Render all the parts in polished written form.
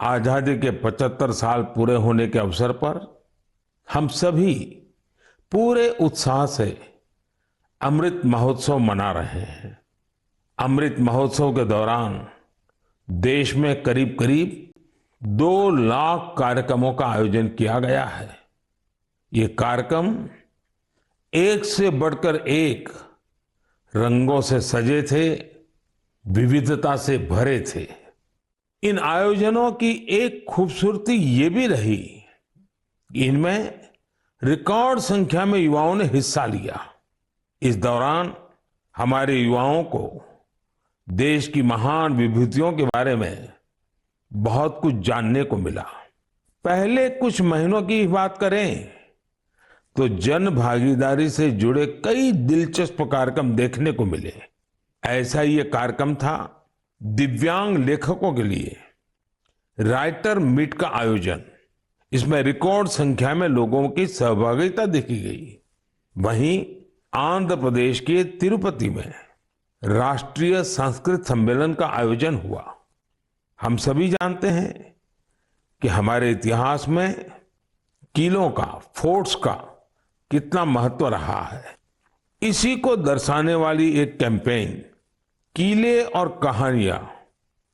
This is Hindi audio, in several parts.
आजादी के 75 साल पूरे होने के अवसर पर हम सभी पूरे उत्साह से अमृत महोत्सव मना रहे हैं। अमृत महोत्सव के दौरान देश में करीब करीब 2 लाख कार्यक्रमों का आयोजन किया गया है। ये कार्यक्रम एक से बढ़कर एक रंगों से सजे थे, विविधता से भरे थे। इन आयोजनों की एक खूबसूरती ये भी रही कि इनमें रिकॉर्ड संख्या में युवाओं ने हिस्सा लिया। इस दौरान हमारे युवाओं को देश की महान विभूतियों के बारे में बहुत कुछ जानने को मिला। पहले कुछ महीनों की बात करें तो जन भागीदारी से जुड़े कई दिलचस्प कार्यक्रम देखने को मिले। ऐसा ही एक कार्यक्रम था दिव्यांग लेखकों के लिए राइटर मीट का आयोजन। इसमें रिकॉर्ड संख्या में लोगों की सहभागिता देखी गई। वहीं आंध्र प्रदेश के तिरुपति में राष्ट्रीय संस्कृत सम्मेलन का आयोजन हुआ। हम सभी जानते हैं कि हमारे इतिहास में किलों का, फोर्ट्स का कितना महत्व रहा है। इसी को दर्शाने वाली एक कैंपेन किले और कहानियां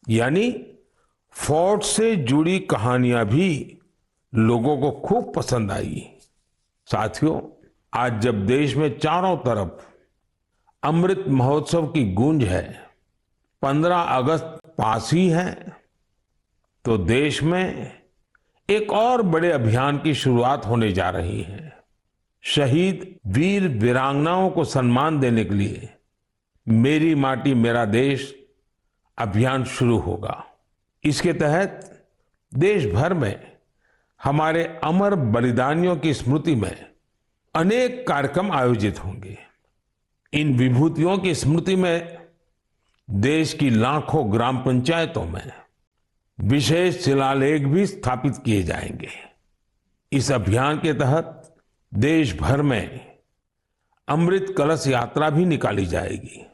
यानी फोर्ट से जुड़ी कहानियां भी लोगों को खूब पसंद आई। साथियों, आज जब देश में चारों तरफ अमृत महोत्सव की गूंज है, 15 अगस्त पास ही है, तो देश में एक और बड़े अभियान की शुरुआत होने जा रही है। शहीद वीर वीरांगनाओं को सम्मान देने के लिए मेरी माटी मेरा देश अभियान शुरू होगा। इसके तहत देश भर में हमारे अमर बलिदानियों की स्मृति में अनेक कार्यक्रम आयोजित होंगे। इन विभूतियों की स्मृति में देश की लाखों ग्राम पंचायतों में विशेष शिलालेख भी स्थापित किए जाएंगे। इस अभियान के तहत देश भर में अमृत कलश यात्रा भी निकाली जाएगी।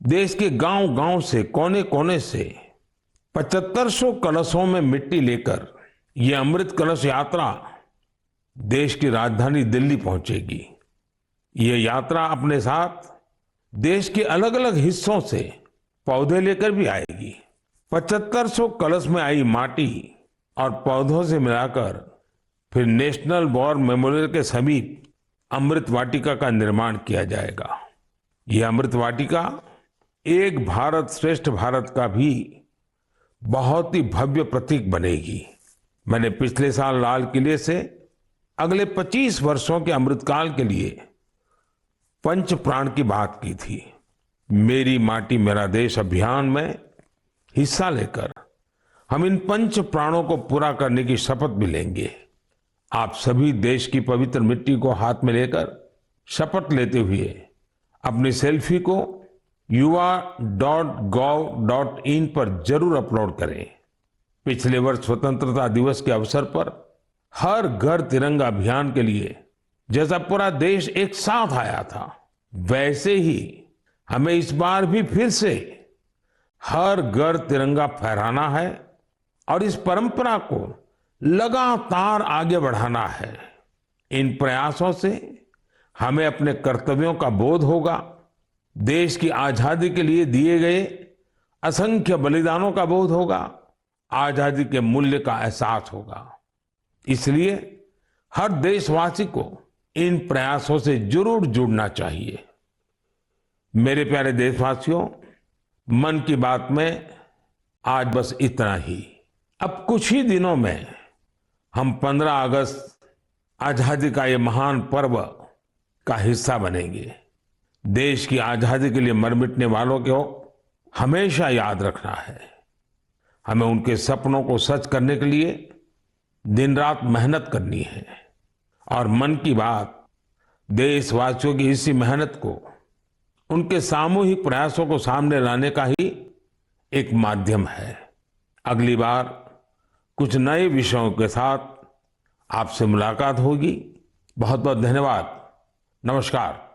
देश के गांव-गांव से, कोने-कोने से 7500 कलशों में मिट्टी लेकर ये अमृत कलश यात्रा देश की राजधानी दिल्ली पहुंचेगी। ये यात्रा अपने साथ देश के अलग अलग हिस्सों से पौधे लेकर भी आएगी। 7500 कलश में आई माटी और पौधों से मिलाकर फिर नेशनल वॉर मेमोरियल के समीप अमृत वाटिका का निर्माण किया जाएगा। ये अमृत वाटिका एक भारत श्रेष्ठ भारत का भी बहुत ही भव्य प्रतीक बनेगी। मैंने पिछले साल लाल किले से अगले 25 वर्षों के अमृतकाल के लिए पंच प्राण की बात की थी। मेरी माटी मेरा देश अभियान में हिस्सा लेकर हम इन पंच प्राणों को पूरा करने की शपथ भी लेंगे। आप सभी देश की पवित्र मिट्टी को हाथ में लेकर शपथ लेते हुए अपनी सेल्फी को yuva.gov.in पर जरूर अपलोड करें। पिछले वर्ष स्वतंत्रता दिवस के अवसर पर हर घर तिरंगा अभियान के लिए जैसा पूरा देश एक साथ आया था, वैसे ही हमें इस बार भी फिर से हर घर तिरंगा फहराना है और इस परंपरा को लगातार आगे बढ़ाना है। इन प्रयासों से हमें अपने कर्तव्यों का बोध होगा, देश की आजादी के लिए दिए गए असंख्य बलिदानों का बोध होगा, आजादी के मूल्य का एहसास होगा। इसलिए हर देशवासी को इन प्रयासों से जरूर जुड़ना चाहिए। मेरे प्यारे देशवासियों, मन की बात में आज बस इतना ही। अब कुछ ही दिनों में हम 15 अगस्त आजादी का ये महान पर्व का हिस्सा बनेंगे। देश की आजादी के लिए मर मिटने वालों को हमेशा याद रखना है। हमें उनके सपनों को सच करने के लिए दिन रात मेहनत करनी है। और मन की बात देशवासियों की इसी मेहनत को, उनके सामूहिक प्रयासों को सामने लाने का ही एक माध्यम है। अगली बार कुछ नए विषयों के साथ आपसे मुलाकात होगी। बहुत बहुत धन्यवाद। नमस्कार।